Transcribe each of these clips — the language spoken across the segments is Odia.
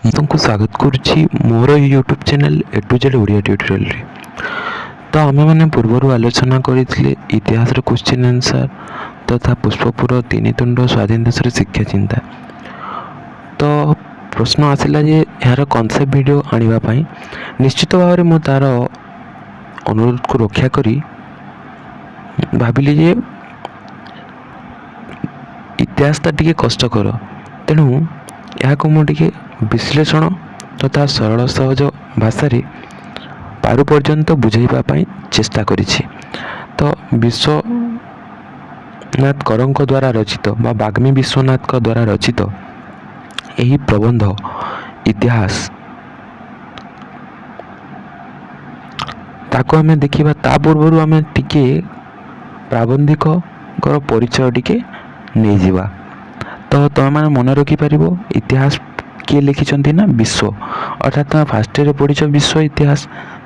ମୁଁ ତୁମକୁ ସ୍ୱାଗତ କରୁଛି ମୋର YouTube channel A to Z Odia ଟ୍ୟୁଟୋରିଆଲ୍ରେ। ତ ଆମେମାନେ ପୂର୍ବରୁ ଆଲୋଚନା କରିଥିଲେ ଇତିହାସର କ୍ୱେଶ୍ଚିନ୍ ଆନ୍ସର୍ ତଥା ପୁଷ୍ପପୁର ତିନିତୁଣ୍ଡ ସ୍ୱାଧୀନ ଦେଶର ଶିକ୍ଷା ଚିନ୍ତା। ତ ପ୍ରଶ୍ନ ଆସିଲା ଯେ ଏହାର କନସେପ୍ଟ ଭିଡ଼ିଓ ଆଣିବା ପାଇଁ ନିଶ୍ଚିତ ଭାବରେ ମୁଁ ତା'ର ଅନୁରୋଧକୁ ରକ୍ଷା କରି ଭାବିଲି ଯେ ଇତିହାସଟା ଟିକେ କଷ୍ଟକର, ତେଣୁ ଏହାକୁ ମୁଁ ଟିକେ ବିଶ୍ଳେଷଣ ତଥା ସରଳ ସହଜ ଭାଷାରେ ପାରୁ ପର୍ଯ୍ୟନ୍ତ ବୁଝାଇବା ପାଇଁ ଚେଷ୍ଟା କରିଛି। ତ ବିଶ୍ୱନାଥ କରଙ୍କ ଦ୍ୱାରା ରଚିତ ବା ବାଗ୍ମୀ ବିଶ୍ୱନାଥଙ୍କ ଦ୍ୱାରା ରଚିତ ଏହି ପ୍ରବନ୍ଧ ଇତିହାସ ତାକୁ ଆମେ ଦେଖିବା। ତା ପୂର୍ବରୁ ଆମେ ଟିକେ ପ୍ରାବନ୍ଧିକଙ୍କର ପରିଚୟ ଟିକେ ନେଇଯିବା। ତ ତୁମେମାନେ ମନେ ରଖିପାରିବ ଇତିହାସ କିଏ ଲେଖିଛନ୍ତି ନା ବିଶ୍ୱ, ଅର୍ଥାତ୍ ତୁମେ ଫାର୍ଷ୍ଟ ଇୟର୍ରେ ପଢ଼ିଛ ବିଶ୍ୱ ଇତିହାସ,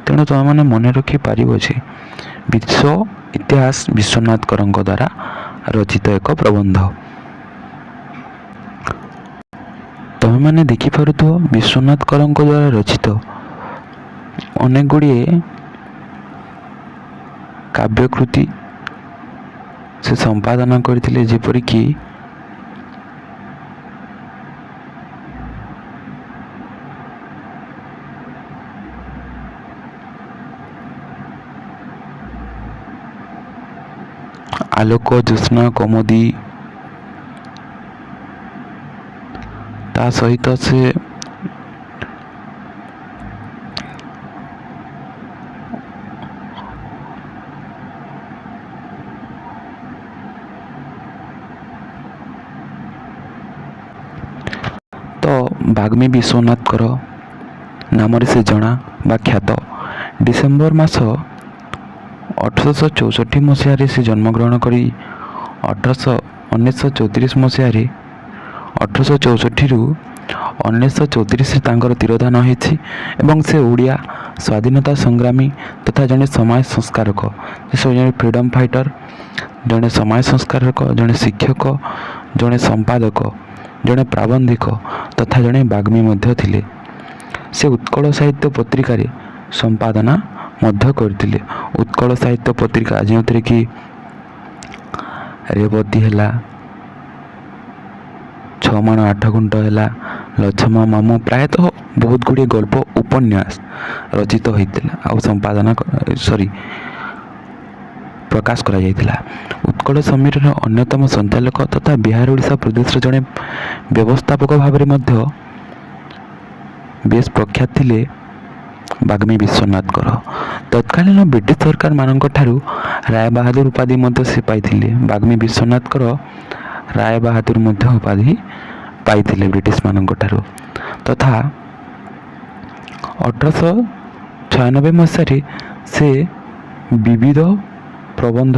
ତେଣୁ ତୁମେମାନେ ମନେ ରଖିପାରିବ ଯେ ବିଶ୍ୱ ଇତିହାସ ବିଶ୍ୱନାଥ କରଙ୍କ ଦ୍ୱାରା ରଚିତ ଏକ ପ୍ରବନ୍ଧ। ତୁମେମାନେ ଦେଖିପାରୁଥିବ ବିଶ୍ୱନାଥ କରଙ୍କ ଦ୍ୱାରା ରଚିତ ଅନେକ ଗୁଡ଼ିଏ କାବ୍ୟକୃତି ସେ ସମ୍ପାଦନା କରିଥିଲେ, ଯେପରିକି ଆଲୋକ ଜ୍ୟୋତ୍ସ୍ନା କୌମୁଦୀ, ତା ସହିତ ସେ ତ ବାଗ୍ମୀ ବିଶ୍ୱନାଥଙ୍କର ନାମରେ ସେ ଜଣା ବା ଖ୍ୟାତ। ଡିସେମ୍ବର ମାସ 1864 ମସିହାରେ ସେ ଜନ୍ମଗ୍ରହଣ କରି 1934 ମସିହାରେ 1864ରୁ 1934 ତାଙ୍କର ତିରୋଧାନ ହୋଇଛି ଏବଂ ସେ ଓଡ଼ିଆ ସ୍ୱାଧୀନତା ସଂଗ୍ରାମୀ ତଥା ଜଣେ ସମାଜ ସଂସ୍କାରକ, ସେ ଜଣେ ଫ୍ରିଡ଼ମ୍ ଫାଇଟର, ଜଣେ ସମାଜ ସଂସ୍କାରକ, ଜଣେ ଶିକ୍ଷକ, ଜଣେ ସମ୍ପାଦକ, ଜଣେ ପ୍ରାବନ୍ଧିକ ତଥା ଜଣେ ବାଗ୍ମୀ ମଧ୍ୟ ଥିଲେ। ସେ ଉତ୍କଳ ସାହିତ୍ୟ ପତ୍ରିକାରେ ସମ୍ପାଦନା ମଧ୍ୟ କରିଥିଲେ। ଉତ୍କଳ ସାହିତ୍ୟ ପତ୍ରିକା ଯେଉଁଥିରେ କି ରେବତୀ ହେଲା, ଛଅ ମାଣ ଆଠ ଗୁଣ୍ଠ ହେଲା, ଲଛମା ମାମୁଁ, ପ୍ରାୟତଃ ବହୁତ ଗୁଡ଼ିଏ ଗଳ୍ପ ଉପନ୍ୟାସ ରଚିତ ହୋଇଥିଲା ଆଉ ପ୍ରକାଶ କରାଯାଇଥିଲା। ଉତ୍କଳ ସମୀରର ଅନ୍ୟତମ ସଞ୍ଚାଳକ ତଥା ବିହାର ଓଡ଼ିଶା ପ୍ରଦେଶର ଜଣେ ବ୍ୟବସ୍ଥାପକ ଭାବରେ ମଧ୍ୟ ବେଶ ପ୍ରଖ୍ୟାତ ଥିଲେ ବାଗ୍ମୀ ବିଶ୍ୱନାଥଙ୍କର। ତତ୍କାଳୀନ ବ୍ରିଟିଶ ସରକାରମାନଙ୍କ ଠାରୁ ରାୟ ବାହାଦୁର ଉପାଧି ମଧ୍ୟ ସେ ପାଇଥିଲେ। ବାଗ୍ମୀ ବିଶ୍ୱନାଥଙ୍କର ରାୟ ବାହାଦୁର ମଧ୍ୟ ଉପାଧି ପାଇଥିଲେ ବ୍ରିଟିଶମାନଙ୍କ ଠାରୁ। ତଥା 1896 ମସିହାରେ ସେ ବିବିଧ ପ୍ରବନ୍ଧ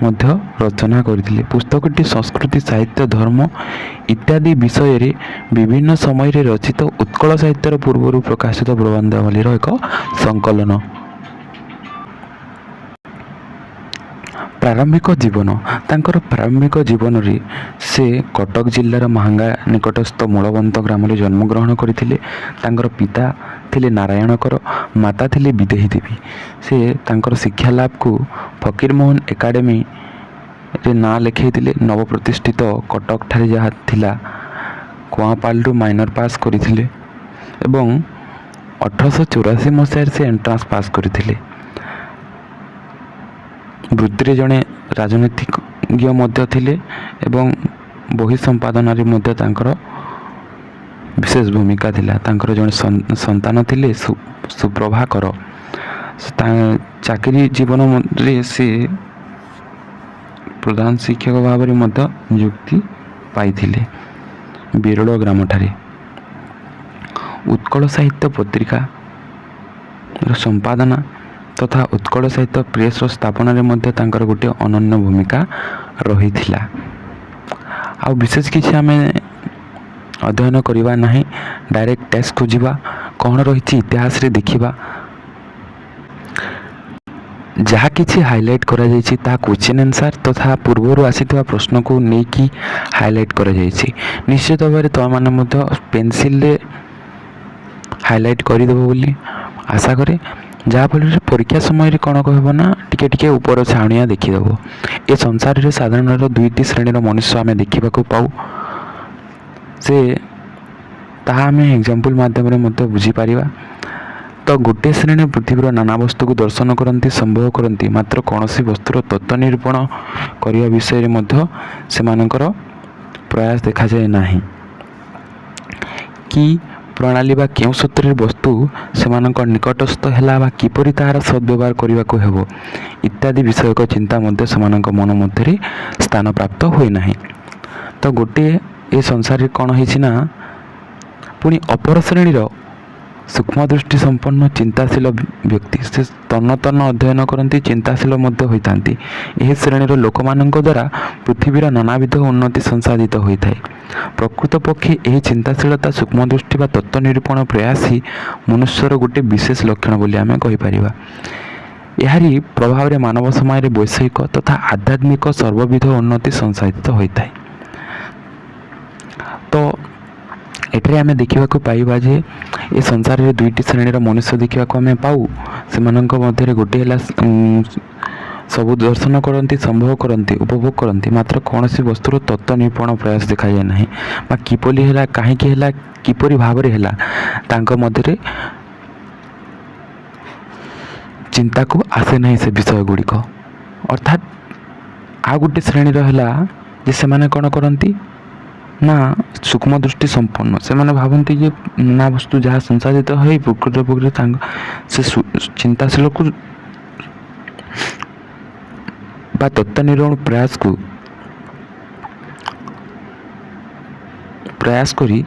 ମଧ୍ୟ ରଚନା କରିଥିଲେ। ପୁସ୍ତକଟି ସଂସ୍କୃତି, ସାହିତ୍ୟ, ଧର୍ମ ଇତ୍ୟାଦି ବିଷୟରେ ବିଭିନ୍ନ ସମୟରେ ରଚିତ ଉତ୍କଳ ସାହିତ୍ୟର ପୂର୍ବରୁ ପ୍ରକାଶିତ ପ୍ରବନ୍ଧାବଳୀର ଏକ ସଂକଳନ। ପ୍ରାରମ୍ଭିକ ଜୀବନ। ତାଙ୍କର ପ୍ରାରମ୍ଭିକ ଜୀବନରେ ସେ କଟକ ଜିଲ୍ଲାର ମାହାଙ୍ଗା ନିକଟସ୍ଥ ମୂଳବନ୍ତ ଗ୍ରାମରେ ଜନ୍ମଗ୍ରହଣ କରିଥିଲେ। ତାଙ୍କର ପିତା ଥିଲେ ନାରାୟଣ କର, ମାତା ଥିଲେ ବିଦେହୀ ଦେବୀ। ସେ ତାଙ୍କର ଶିକ୍ଷା ଲାଭକୁ ଫକୀରମୋହନ ଏକାଡେମୀରେ ନାଁ ଲେଖାଇଥିଲେ। ନବପ୍ରତିଷ୍ଠିତ କଟକଠାରେ ଯାହା ଥିଲା କୁଆଁପାଲରୁ ମାଇନର ପାସ୍ କରିଥିଲେ ଏବଂ 1884 ମସିହାରେ ସେ ଏଣ୍ଟ୍ରାନ୍ସ ପାସ୍ କରିଥିଲେ। ବୃତ୍ତିରେ ଜଣେ ରାଜନୀତିଜ୍ଞ ମଧ୍ୟ ଥିଲେ ଏବଂ ବହି ସମ୍ପାଦନାରେ ମଧ୍ୟ ତାଙ୍କର ବିଶେଷ ଭୂମିକା ଥିଲା। ତାଙ୍କର ଜଣେ ସନ୍ତାନ ଥିଲେ ସୁପ୍ରଭା କର। ଚାକିରି ଜୀବନରେ ସେ ପ୍ରଧାନ ଶିକ୍ଷକ ଭାବରେ ମଧ୍ୟ ନିଯୁକ୍ତି ପାଇଥିଲେ ବିରଳ ଗ୍ରାମଠାରେ। ଉତ୍କଳ ସାହିତ୍ୟ ପତ୍ରିକାର ସମ୍ପାଦନା ତଥା ଉତ୍କଳ ସାହିତ୍ୟ ପ୍ରେସର ସ୍ଥାପନାରେ ମଧ୍ୟ ତାଙ୍କର ଗୋଟିଏ ଅନନ୍ୟ ଭୂମିକା ରହିଥିଲା। ଆଉ ବିଶେଷ କିଛି ଆମେ ଅଧ୍ୟୟନ କରିବା ନାହିଁ, ଡାଇରେକ୍ଟ ଟେକ୍ସଟକୁ ଯିବା। କ'ଣ ରହିଛି ଇତିହାସରେ ଦେଖିବା। ଯାହା କିଛି ହାଇଲାଇଟ୍ କରାଯାଇଛି ତାହା କ୍ୱେଶ୍ଚିନ୍ ଆନ୍ସର୍ ତଥା ପୂର୍ବରୁ ଆସିଥିବା ପ୍ରଶ୍ନକୁ ନେଇକି ହାଇଲାଇଟ୍ କରାଯାଇଛି। ନିଶ୍ଚିତ ଭାବରେ ତୁମେମାନେ ମଧ୍ୟ ପେନସିଲ୍ରେ ହାଇଲାଇଟ୍ କରିଦେବ ବୋଲି ଆଶା କରେ, ଯାହାଫଳରେ ପରୀକ୍ଷା ସମୟରେ କ'ଣ କହିବ ନା ଟିକେ ଟିକେ ଉପର ଛାଉଣିଆ ଦେଖିଦେବ। ଏ ସଂସାରରେ ସାଧାରଣତଃ ଦୁଇଟି ଶ୍ରେଣୀର ମନୁଷ୍ୟ ଆମେ ଦେଖିବାକୁ ପାଉ, ସେ ତାହା ଆମେ ଏକ୍ଜାମ୍ପଲ୍ ମାଧ୍ୟମରେ ମଧ୍ୟ ବୁଝିପାରିବା। ତ ଗୋଟିଏ ଶ୍ରେଣୀ ପୃଥିବୀର ନାନା ବସ୍ତୁକୁ ଦର୍ଶନ କରନ୍ତି, ସମ୍ଭବ କରନ୍ତି, ମାତ୍ର କୌଣସି ବସ୍ତୁର ତତ୍ତ୍ୱ ନିରୂପଣ କରିବା ବିଷୟରେ ମଧ୍ୟ ସେମାନଙ୍କର ପ୍ରୟାସ ଦେଖାଯାଏ ନାହିଁ। କି ପ୍ରଣାଳୀ ବା କେଉଁ ସୂତ୍ରରେ ବସ୍ତୁ ସେମାନଙ୍କ ନିକଟସ୍ଥ ହେଲା ବା କିପରି ତାହାର ସଦ୍ବ୍ୟବହାର କରିବାକୁ ହେବ ଇତ୍ୟାଦି ବିଷୟକ ଚିନ୍ତା ମଧ୍ୟ ସେମାନଙ୍କ ମନ ମଧ୍ୟରେ ସ୍ଥାନ ପ୍ରାପ୍ତ ହୁଏ ନାହିଁ। ତ ଗୋଟିଏ ଏ ସଂସାରରେ କ'ଣ ହେଇଛି ନା ପୁଣି ଅପର ଶ୍ରେଣୀର ସୂକ୍ଷ୍ମ ଦୃଷ୍ଟି ସମ୍ପନ୍ନ ଚିନ୍ତାଶୀଳ ବ୍ୟକ୍ତି, ସେ ତନ୍ନ ତନ୍ନ ଅଧ୍ୟୟନ କରନ୍ତି, ଚିନ୍ତାଶୀଳ ମଧ୍ୟ ହୋଇଥାନ୍ତି। ଏହି ଶ୍ରେଣୀର ଲୋକମାନଙ୍କ ଦ୍ୱାରା ପୃଥିବୀର ନାନାବିଧ ଉନ୍ନତି ସଂସାଧିତ ହୋଇଥାଏ। ପ୍ରକୃତପକ୍ଷେ ଏହି ଚିନ୍ତାଶୀଳତା, ସୂକ୍ଷ୍ମ ଦୃଷ୍ଟି ବା ତତ୍ତ୍ୱ ନିରୂପଣ ପ୍ରୟାସ ହିଁ ମନୁଷ୍ୟର ଗୋଟିଏ ବିଶେଷ ଲକ୍ଷଣ ବୋଲି ଆମେ କହିପାରିବା। ଏହାରି ପ୍ରଭାବରେ ମାନବ ସମାଜରେ ବୈଷୟିକ ତଥା ଆଧ୍ୟାତ୍ମିକ ସର୍ବବିଧ ଉନ୍ନତି ସଂସାଧିତ ହୋଇଥାଏ। ତ ଏଠାରେ ଆମେ ଦେଖିବାକୁ ପାଇବା ଯେ ଏ ସଂସାରରେ ଦୁଇଟି ଶ୍ରେଣୀର ମନୁଷ୍ୟ ଦେଖିବାକୁ ଆମେ ପାଉ। ସେମାନଙ୍କ ମଧ୍ୟରେ ଗୋଟିଏ ହେଲା ସବୁ ଦର୍ଶନ କରନ୍ତି, ସମ୍ଭବ କରନ୍ତି, ଉପଭୋଗ କରନ୍ତି, ମାତ୍ର କୌଣସି ବସ୍ତୁର ତତ୍ତ୍ୱ ନିରୂପଣ ପ୍ରୟାସ ଦେଖାଯାଏ ନାହିଁ ବା କିପରି ହେଲା, କାହିଁକି ହେଲା, କିପରି ଭାବରେ ହେଲା ତାଙ୍କ ମଧ୍ୟରେ ଚିନ୍ତାକୁ ଆସେ ନାହିଁ ସେ ବିଷୟ ଗୁଡ଼ିକ। ଅର୍ଥାତ୍ ଆଉ ଗୋଟେ ଶ୍ରେଣୀର ହେଲା ଯେ ସେମାନେ କ'ଣ କରନ୍ତି ନା ସୂକ୍ଷ୍ମ ଦୃଷ୍ଟି ସମ୍ପନ୍ନ, ସେମାନେ ଭାବନ୍ତି ଯେ ନାନା ବସ୍ତୁ ଯାହା ସଂସାଧିତ ହୋଇ ପ୍ରକୃତରେ ତାଙ୍କ ସେ ଚିନ୍ତାଶୀଳକୁ ବା ତତ୍ତ୍ୱ ନିରୂପଣ ପ୍ରୟାସ କରି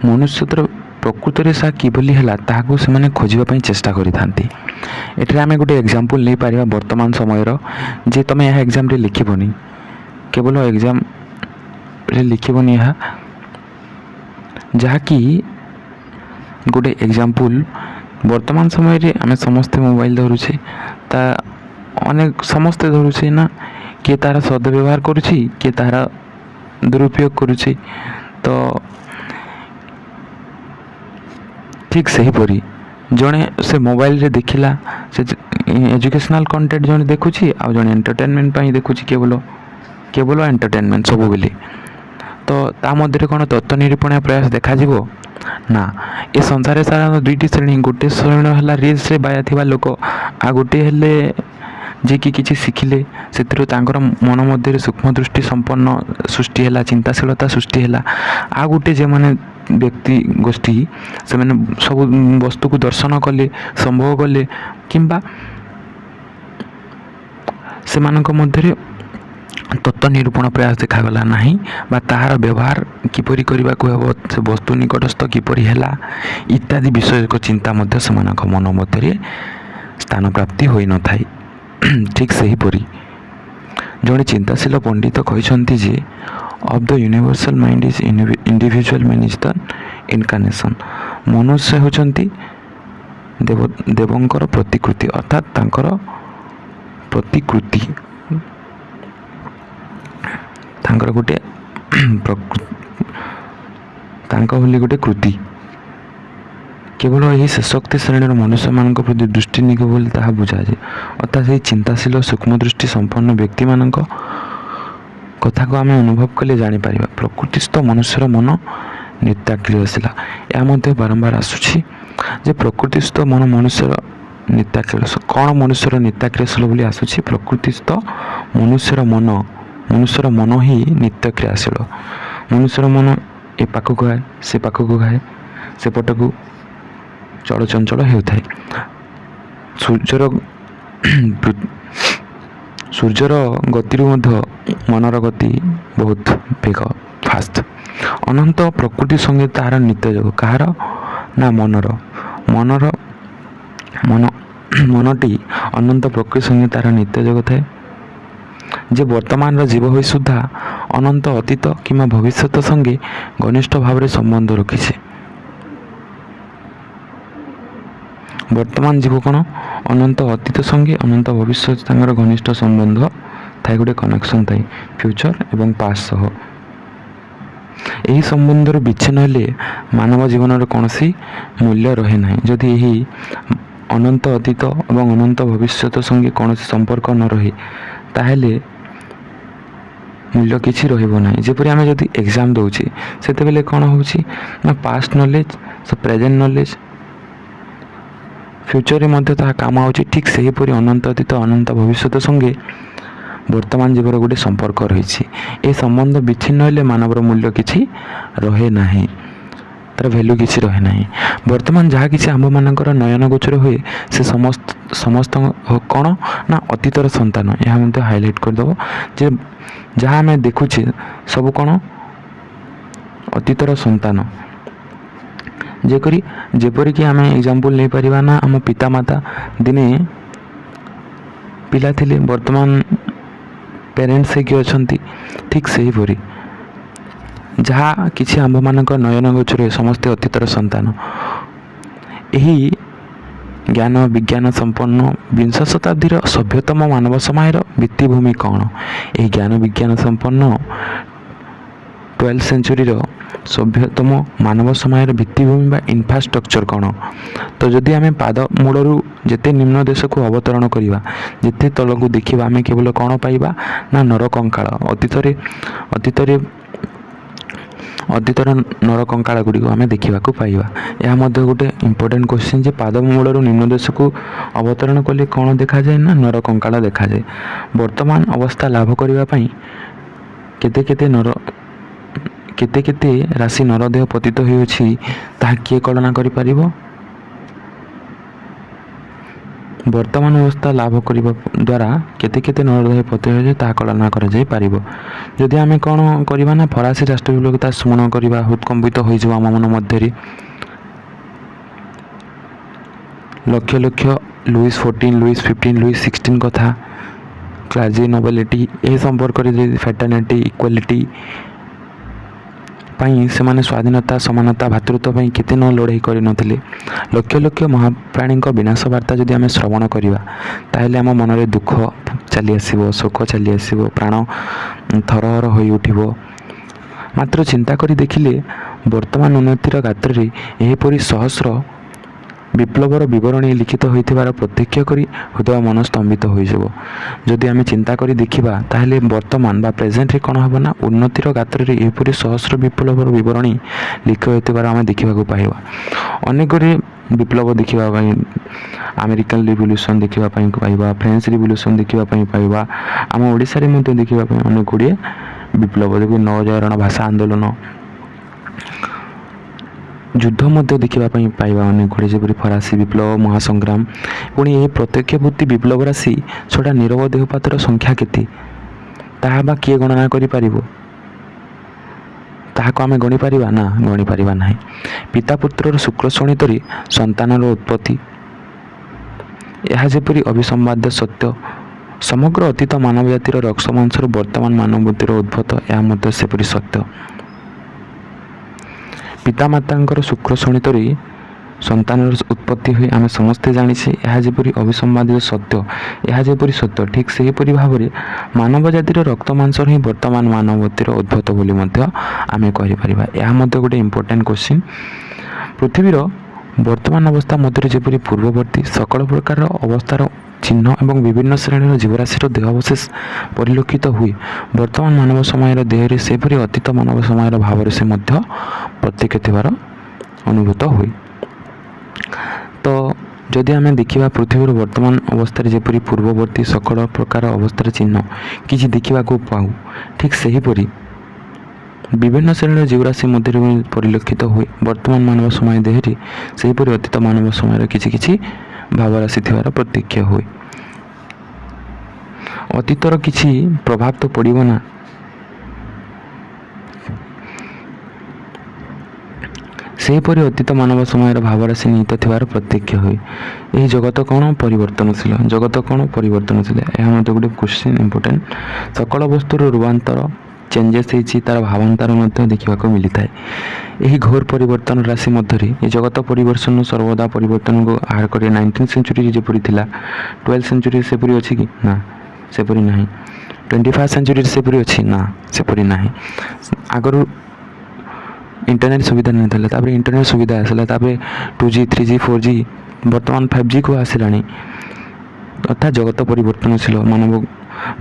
ମନୁଷ୍ୟର ପ୍ରକୃତରେ ସା କିଭଳି ହେଲା ତାହାକୁ ସେମାନେ ଖୋଜିବା ପାଇଁ ଚେଷ୍ଟା କରିଥାନ୍ତି। ଏଠାରେ ଆମେ ଗୋଟେ ଏକ୍ଜାମ୍ପଲ୍ ନେଇପାରିବା ବର୍ତ୍ତମାନ ସମୟର, ଯେ ତୁମେ ଏହା ଏକ୍ଜାମ୍ରେ ଲେଖିବନି, କେବଳ ଏକ୍ଜାମ୍ରେ ଲେଖିବନି ଏହା, ଯାହାକି ଗୋଟେ ଏକ୍ଜାମ୍ପଲ୍ ବର୍ତ୍ତମାନ ସମୟରେ ଆମେ ସମସ୍ତେ ମୋବାଇଲ୍ ଧରୁଛେ, ତା ସମସ୍ତେ ଧରୁଛେ ନା, କିଏ ତା'ର ସଦ୍ବ୍ୟବହାର କରୁଛି, କିଏ ତା'ର ଦୁରୁପଯୋଗ କରୁଛି। ତ ଠିକ୍ ସେହିପରି ଜଣେ ସେ ମୋବାଇଲରେ ଦେଖିଲା, ସେ ଏଜୁକେସନାଲ୍ କଣ୍ଟେଣ୍ଟ ଜଣେ ଦେଖୁଛି, ଆଉ ଜଣେ ଏଣ୍ଟରଟେନମେଣ୍ଟ ପାଇଁ ଦେଖୁଛି, କେବଳ ଏଣ୍ଟରଟେନମେଣ୍ଟ ସବୁବେଳେ। ତ ତା ମଧ୍ୟରେ କ'ଣ ତତ୍ତ୍ୱ ନିରୂପଣ ପ୍ରୟାସ ଦେଖାଯିବ ନା। ଏ ସଂସାରରେ ସାଧାରଣତଃ ଦୁଇଟି ଶ୍ରେଣୀ, ଗୋଟିଏ ଶ୍ରେଣୀ ହେଲା ରିଲ୍ସରେ ବାୟା ଥିବା ଲୋକ, ଆଉ ଗୋଟିଏ ହେଲେ ଯିଏକି କିଛି ଶିଖିଲେ, ସେଥିରୁ ତାଙ୍କର ମନ ମଧ୍ୟରେ ସୂକ୍ଷ୍ମ ଦୃଷ୍ଟି ସମ୍ପନ୍ନ ସୃଷ୍ଟି ହେଲା, ଚିନ୍ତାଶୀଳତା ସୃଷ୍ଟି ହେଲା। ଆଉ ଗୋଟେ ଯେଉଁମାନେ ବ୍ୟକ୍ତି ଗୋଷ୍ଠୀ, ସେମାନେ ସବୁ ବସ୍ତୁକୁ ଦର୍ଶନ କଲେ, ସମ୍ଭବ କଲେ, କିମ୍ବା ସେମାନଙ୍କ ମଧ୍ୟରେ ତତ୍ତ୍ୱ ନିରୂପଣ ପ୍ରୟାସ ଦେଖାଗଲା ନାହିଁ ବା ତାହାର ବ୍ୟବହାର କିପରି କରିବାକୁ ହେବ, ସେ ବସ୍ତୁ ନିକଟସ୍ଥ କିପରି ହେଲା ଇତ୍ୟାଦି ବିଷୟକ ଚିନ୍ତା ମଧ୍ୟ ସେମାନଙ୍କ ମନ ମଧ୍ୟରେ ସ୍ଥାନ ପ୍ରାପ୍ତି ହୋଇନଥାଏ। ଠିକ୍ ସେହିପରି ଜଣେ ଚିନ୍ତାଶୀଳ ପଣ୍ଡିତ କହିଛନ୍ତି ଯେ of the universal mind is individual man is the incarnation. ମନୁଷ୍ୟ ହେଉଛନ୍ତି ଦେବଙ୍କର ପ୍ରତିକୃତି, ଅର୍ଥାତ୍ ତାଙ୍କର ପ୍ରତିକୃତି, ତାଙ୍କର ଗୋଟେ ତାଙ୍କ ବୋଲି ଗୋଟେ କୃତି। କେବଳ ଏହି ଶେଷୋକ୍ତି ଶ୍ରେଣୀର ମନୁଷ୍ୟମାନଙ୍କ ପ୍ରତି ଦୃଷ୍ଟି ନିଗ ବୋଲି ତାହା ବୁଝାଯାଏ। ଅର୍ଥାତ୍ ସେହି ଚିନ୍ତାଶୀଳ ସୂକ୍ଷ୍ମ ଦୃଷ୍ଟି ସମ୍ପନ୍ନ ବ୍ୟକ୍ତିମାନଙ୍କ କଥାକୁ ଆମେ ଅନୁଭବ କଲେ ଜାଣିପାରିବା ପ୍ରକୃତିସ୍ଥ ମନୁଷ୍ୟର ମନ ନିତ୍ୟାକ୍ରିୟଶୀଳ। ଏହା ମଧ୍ୟ ବାରମ୍ବାର ଆସୁଛି ଯେ ପ୍ରକୃତିସ୍ଥ ମନୁଷ୍ୟର ନିତ୍ୟାକ୍ରିୟଶୀଳ। କ'ଣ ମନୁଷ୍ୟର ନିତ୍ୟାକ୍ରିୟଶୀଳ ବୋଲି ଆସୁଛି? ପ୍ରକୃତିସ୍ଥ ମନୁଷ୍ୟର ମନ ହିଁ ନିତ୍ୟକ୍ରିୟାଶୀଳ। ମନୁଷ୍ୟର ମନ ଏ ପାଖକୁ ଆଏ, ସେ ପାଖକୁ ଖାଏ, ସେପଟକୁ ଚଳଚଞ୍ଚଳ ହେଉଥାଏ। ସୂର୍ଯ୍ୟର ଗତିରୁ ମଧ୍ୟ ମନର ଗତି ବହୁତ ବେଗ, ଫାଷ୍ଟ। ଅନନ୍ତ ପ୍ରକୃତି ସଙ୍ଗେ ତାହାର ନିତ୍ୟଯୋଗ କାହାର ନା ମନଟି ଅନନ୍ତ ପ୍ରକୃତି ସଙ୍ଗେ ତାହାର ନିତ୍ୟଯୋଗ ଥାଏ, ଯେ ବର୍ତ୍ତମାନର ଜୀବ ହୋଇ ସୁଦ୍ଧା ଅନନ୍ତ ଅତୀତ କିମ୍ବା ଭବିଷ୍ୟତ ସଙ୍ଗେ ଘନିଷ୍ଠ ଭାବରେ ସମ୍ବନ୍ଧ ରଖିଛି। ବର୍ତ୍ତମାନ ଜୀବ କ'ଣ ଅନନ୍ତ ଅତୀତ ସଙ୍ଗେ ଅନନ୍ତ ଭବିଷ୍ୟତ ତାଙ୍କର ଘନିଷ୍ଠ ସମ୍ବନ୍ଧ ଥାଏ, ଗୋଟେ କନେକ୍ସନ୍ ଥାଏ ଫ୍ୟୁଚର୍ ଏବଂ ପାଷ୍ଟ ସହ। ଏହି ସମ୍ବନ୍ଧରୁ ବିଚ୍ଛିନ୍ନ ହେଲେ ମାନବ ଜୀବନର କୌଣସି ମୂଲ୍ୟ ରହେ ନାହିଁ। ଯଦି ଏହି ଅନନ୍ତ ଅତୀତ ଏବଂ ଅନନ୍ତ ଭବିଷ୍ୟତ ସଙ୍ଗେ କୌଣସି ସମ୍ପର୍କ ନ ରହେ ତାହେଲେ ମୂଲ୍ୟ କିଛି ରହିବ ନାହିଁ। ଯେପରି ଆମେ ଯଦି ଏକ୍ଜାମ୍ ଦେଉଛେ ସେତେବେଳେ କ'ଣ ହେଉଛି ନା ପାଷ୍ଟ ନଲେଜ୍, ପ୍ରେଜେଣ୍ଟ ନଲେଜ୍, ଫ୍ୟୁଚରରେ ମଧ୍ୟ ତାହା କାମ ହେଉଛି। ଠିକ୍ ସେହିପରି ଅନନ୍ତ ଅତୀତ ଅନନ୍ତ ଭବିଷ୍ୟତ ସଙ୍ଗେ ବର୍ତ୍ତମାନ ଜୀବର ଗୋଟେ ସମ୍ପର୍କ ରହିଛି। ଏ ସମ୍ବନ୍ଧ ବିଚ୍ଛିନ୍ନ ହେଲେ ମାନବର ମୂଲ୍ୟ କିଛି ରହେ ନାହିଁ, ତା'ର ଭ୍ୟାଲ୍ୟୁ କିଛି ରହେ ନାହିଁ। ବର୍ତ୍ତମାନ ଯାହା କିଛି ଆମ୍ଭମାନଙ୍କର ନୟନ ଗୋଚର ହୁଏ ସେ ସମସ୍ତ କ'ଣ ନା ଅତୀତର ସନ୍ତାନ। ଏହା ମଧ୍ୟ ହାଇଲାଇଟ୍ କରିଦେବ ଯେ ଯାହା ଆମେ ଦେଖୁଛେ ସବୁ କ'ଣ ଅତୀତର ସନ୍ତାନ। ଯେପରିକି ଆମେ ଏକ୍ଜାମ୍ପଲ୍ ନେଇପାରିବା ନା ଆମ ପିତାମାତା ଦିନେ ପିଲା ଥିଲେ, ବର୍ତ୍ତମାନ ପ୍ୟାରେଣ୍ଟସ୍ ହେଇକି ଅଛନ୍ତି। ଠିକ୍ ସେହିପରି ଯାହା କିଛି ଆମ୍ଭମାନଙ୍କ ନୟନ ଗୋଚରେ ସମସ୍ତେ ଅତୀତର ସନ୍ତାନ। ଏହି ଜ୍ଞାନ ବିଜ୍ଞାନ ସମ୍ପନ୍ନ ବିଂଶ ଶତାବ୍ଦୀର ସଭ୍ୟତମ ମାନବ ସମାଜର ଭିତ୍ତିଭୂମି କ'ଣ? ଏହି ଜ୍ଞାନ ବିଜ୍ଞାନ ସମ୍ପନ୍ନ 12th ସେଞ୍ଚୁରୀର ସଭ୍ୟତମ ମାନବ ସମାଜର ଭିତ୍ତିଭୂମି ବା ଇନଫ୍ରାଷ୍ଟ୍ରକ୍ଚର କ'ଣ? ତ ଯଦି ଆମେ ପାଦ ମୂଳରୁ ଯେତେ ନିମ୍ନ ଦେଶକୁ ଅବତରଣ କରିବା, ଯେତେ ତଳକୁ ଦେଖିବା, ଆମେ କେବଳ କ'ଣ ପାଇବା ନା ନରକଙ୍କାଳ। ଅତୀତର ନରକଙ୍କାଳ ଗୁଡ଼ିକୁ ଆମେ ଦେଖିବାକୁ ପାଇବା। ଏହା ମଧ୍ୟ ଗୋଟେ ଇମ୍ପୋର୍ଟାଣ୍ଟ କ୍ୱେଶ୍ଚିନ୍ ଯେ ପାଦ ମୂଳରୁ ନିମ୍ନ ଦେଶକୁ ଅବତରଣ କଲେ କ'ଣ ଦେଖାଯାଏ ନା ନରକଙ୍କାଳ ଦେଖାଯାଏ। ବର୍ତ୍ତମାନ ଅବସ୍ଥା ଲାଭ କରିବା ପାଇଁ କେତେ ରାଶି ନରଦେହ ପତିତ ହୋଇଅଛି ତାହା କିଏ କଳନା କରିପାରିବ? ବର୍ତ୍ତମାନ ଅବସ୍ଥା ଲାଭ କରିବା ଦ୍ୱାରା କେତେ ନରଦେହ ପତିତ ହୋଇଛି ତାହା କଳନା କରାଯାଇପାରିବ। ଯଦି ଆମେ କ'ଣ କରିବା ନା ଫରାସୀ ରାଷ୍ଟ୍ରବିପ୍ଳବ ତା ସ୍ମରଣ କରିବା, ହୃତ୍କମ୍ପିତ ହୋଇଯିବ ଆମ ମନ ମଧ୍ୟରେ। ଲକ୍ଷ ଲୁଇସ୍ 14, ଲୁଇସ୍ 15, ଲୁଇସ୍ 16 କଥା, କ୍ଲାସି ନୋବେଲିଟି ଏହି ସମ୍ପର୍କରେ ଫ୍ରାଟର୍ନିଟି ଇକ୍ୱାଲିଟି ପାଇଁ ସେମାନେ ସ୍ୱାଧୀନତା ସମାନତା ଭାତୃତ୍ୱ ପାଇଁ କେତେ ନ ଲଢ଼େଇ କରିନଥିଲେ। ଲକ୍ଷ ମହାପ୍ରାଣୀଙ୍କ ବିନାଶ ବାର୍ତ୍ତା ଯଦି ଆମେ ଶ୍ରବଣ କରିବା ତାହେଲେ ଆମ ମନରେ ଦୁଃଖ ଚାଲି ଆସିବ, ଶୋକ ଚାଲି ଆସିବ, ପ୍ରାଣ ଥରହର ହୋଇ ଉଠିବ। ମାତ୍ର ଚିନ୍ତା କରି ଦେଖିଲେ ବର୍ତ୍ତମାନ ଉନ୍ନତିର ଗାତ୍ରରେ ଏହିପରି ସହସ୍ର ବିପ୍ଳବର ବିବରଣୀ ଲିଖିତ ହୋଇଥିବାର ପ୍ରତ୍ୟକ୍ଷ କରି ହୃଦୟ ମନ ସ୍ତମ୍ଭିତ ହୋଇଯିବ। ଯଦି ଆମେ ଚିନ୍ତା କରି ଦେଖିବା ତାହେଲେ ବର୍ତ୍ତମାନ ବା ପ୍ରେଜେଣ୍ଟରେ କ'ଣ ହେବ ନା ଉନ୍ନତିର ଗାତ୍ରରେ ଏହିପରି ସହସ୍ର ବିପ୍ଳବର ବିବରଣୀ ଲିଖିତ ହୋଇଥିବାର ଆମେ ଦେଖିବାକୁ ପାଇବା। ଅନେକ ଗୁଡ଼ିଏ ବିପ୍ଳବ ଦେଖିବା ପାଇଁ, ଆମେରିକାନ୍ ରିଭଲ୍ୟୁସନ୍ ଦେଖିବା ପାଇଁ ପାଇବା, ଫ୍ରେଞ୍ଚ ରିଭଲ୍ୟୁସନ୍ ଦେଖିବା ପାଇଁ ପାଇବା, ଆମ ଓଡ଼ିଶାରେ ମଧ୍ୟ ଦେଖିବା ପାଇଁ ଅନେକ ଗୁଡ଼ିଏ ବିପ୍ଳବ, ନବଜାଗରଣ, ଭାଷା ଆନ୍ଦୋଳନ, ଯୁଦ୍ଧ ମଧ୍ୟ ଦେଖିବା ପାଇଁ ପାଇବା ଅନେକ ଗୁଡ଼ିଏ, ଯେପରି ଫରାସୀ ବିପ୍ଳବ, ମହାସଂଗ୍ରାମ। ପୁଣି ଏହି ପ୍ରତ୍ୟକ୍ଷ ବୃତ୍ତି ବିପ୍ଳବ ରାଶି ଛଡ଼ା ନିରବ ଦେହପାତର ସଂଖ୍ୟା କେତେ ତାହା ବା କିଏ ଗଣନା କରିପାରିବ? ତାହାକୁ ଆମେ ଗଣିପାରିବା ନା ଗଣିପାରିବା ନାହିଁ। ପିତା ପୁତ୍ରର ଶୁକ୍ର ଶୋଣିତରେ ସନ୍ତାନର ଉତ୍ପତ୍ତି, ଏହା ଯେପରି ଅବିସମ୍ବାଦ୍ୟ ସତ୍ୟ, ସମଗ୍ର ଅତୀତ ମାନବ ଜାତିର ରକ୍ତ ମାଂସରୁ ବର୍ତ୍ତମାନ ମାନବ ବୁଦ୍ଧିର ଉଦ୍ଭୂତ, ଏହା ମଧ୍ୟ ସେପରି ସତ୍ୟ। ପିତାମାତାଙ୍କର ଶୁକ୍ର ଶୋଣିତରେ ସନ୍ତାନର ଉତ୍ପତ୍ତି ହୋଇ ଆମେ ସମସ୍ତେ ଜାଣିଛେ, ଏହା ଯେପରି ଅବିସମ୍ବାଦିତ ସତ୍ୟ, ଏହା ଯେପରି ସତ୍ୟ, ଠିକ୍ ସେହିପରି ଭାବରେ ମାନବ ଜାତିର ରକ୍ତ ମାଂସରୁ ହିଁ ବର୍ତ୍ତମାନ ମାନବ ଜାତିର ଉଦ୍ଭୂତ ବୋଲି ମଧ୍ୟ ଆମେ କହିପାରିବା। ଏହା ମଧ୍ୟ ଗୋଟେ ଇମ୍ପୋର୍ଟାଣ୍ଟ କ୍ୱେଶ୍ଚିନ୍। ପୃଥିବୀର ବର୍ତ୍ତମାନ ଅବସ୍ଥା ମଧ୍ୟରେ ଯେପରି ପୂର୍ବବର୍ତ୍ତୀ ସକଳ ପ୍ରକାରର ଅବସ୍ଥାର ଚିହ୍ନ ଏବଂ ବିଭିନ୍ନ ଶ୍ରେଣୀର ଜୀବରାଶିର ଦେହାବଶେଷ ପରିଲକ୍ଷିତ ହୁଏ ବର୍ତ୍ତମାନ ମାନବ ସମୟର ଦେହରେ, ସେପରି ଅତୀତ ମାନବ ସମୟର ଭାବରେ ସେ ମଧ୍ୟ ପ୍ରତ୍ୟକ୍ଷ ଥିବାର ଅନୁଭୂତ ହୁଏ। ତ ଯଦି ଆମେ ଦେଖିବା ପୃଥିବୀର ବର୍ତ୍ତମାନ ଅବସ୍ଥାରେ ଯେପରି ପୂର୍ବବର୍ତ୍ତୀ ସକଳ ପ୍ରକାର ଅବସ୍ଥାର ଚିହ୍ନ କିଛି ଦେଖିବାକୁ ପାଉ, ଠିକ୍ ସେହିପରି ବିଭିନ୍ନ ଶ୍ରେଣୀର ଜୀବରାଶି ମଧ୍ୟରେ ପରିଲକ୍ଷିତ ହୁଏ ବର୍ତ୍ତମାନ ମାନବ ସମୟ ଦେହରେ, ସେହିପରି ଅତୀତ ମାନବ ସମୟର କିଛି ଭାବରାଶି ଥିବାର ପ୍ରତ୍ୟକ୍ଷ ହୁଏ। ଅତୀତର କିଛି ପ୍ରଭାବ ତ ପଡ଼ିବ ନା, ସେହିପରି ଅତୀତ ମାନବ ସମୟର ଭାବରାଶି ନିହିତ ଥିବାର ପ୍ରତ୍ୟକ୍ଷ ହୁଏ। ଏହି ଜଗତ କ'ଣ ପରିବର୍ତ୍ତନଶୀଳ? ଏହା ମଧ୍ୟ ଗୋଟେ କ୍ୱେଶ୍ଚିନ୍ ଇମ୍ପୋର୍ଟାଣ୍ଟ। ସକଳ ବସ୍ତୁର ରୂପାନ୍ତର ଚେଞ୍ଜେସ୍ ହେଇଛି ତାର ଭାବାନ୍ତର ମଧ୍ୟ ଦେଖିବାକୁ ମିଳିଥାଏ। ଏହି ଘୋର ପରିବର୍ତ୍ତନ ରାଶି ମଧ୍ୟରେ ଏ ଜଗତ ପରିବର୍ତ୍ତନ ସର୍ବଦା ପରିବର୍ତ୍ତନକୁ ଆହାର କରି 19th ସେଞ୍ଚୁରୀରେ ଯେପରି ଥିଲା 12th ସେଞ୍ଚୁରୀରେ ସେପରି ଅଛି କି ନା, ସେପରି ନାହିଁ। 21st ସେଞ୍ଚୁରୀରେ ସେପରି ଅଛି ନା, ସେପରି ନାହିଁ। ଆଗରୁ ଇଣ୍ଟରନେଟ୍ ସୁବିଧା ନଥିଲା, ତାପରେ ଇଣ୍ଟରନେଟ୍ ସୁବିଧା ଆସିଲା, ତାପରେ 2G 3G 4G ବର୍ତ୍ତମାନ 5Gକୁ ଆସିଲାଣି। ତଥା ଜଗତ ପରିବର୍ତ୍ତନଶୀଳ।